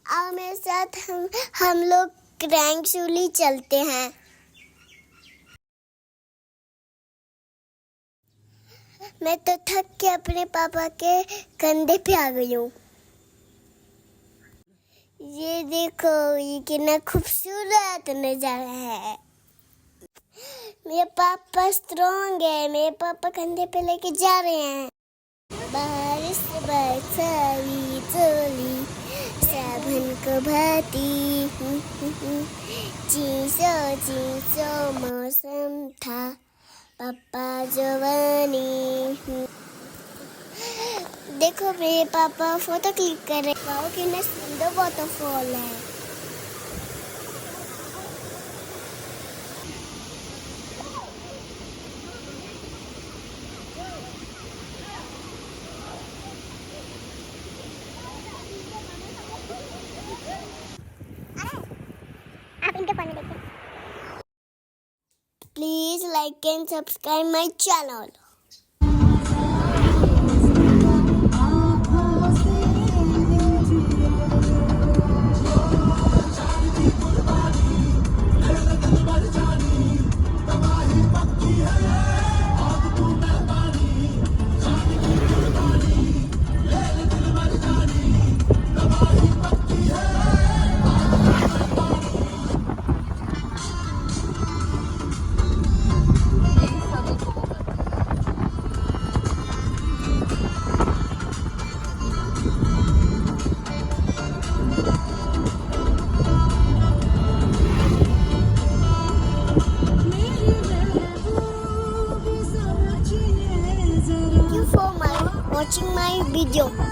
आओ मेरे साथ हम लोग क्रैंक सूली चलते हैं। मैं तो थक के अपने पापा के कंधे पे आ गई हूँ। ये देखो, ये कितना खूबसूरत नजारा है। मेरे पापा स्ट्रॉन्ग है, मेरे पापा कंधे पे लेके जा रहे हैं। बारिश बरसावी चोली साबन को भाती, चीसो चीसो मौसम था, पापा जवानी। देखो मेरे पापा फोटो क्लिक कर रहे हैं। वाओ कितना सुंदर वाटरफॉल है। Please like and subscribe my channel. Thank you for watching my video.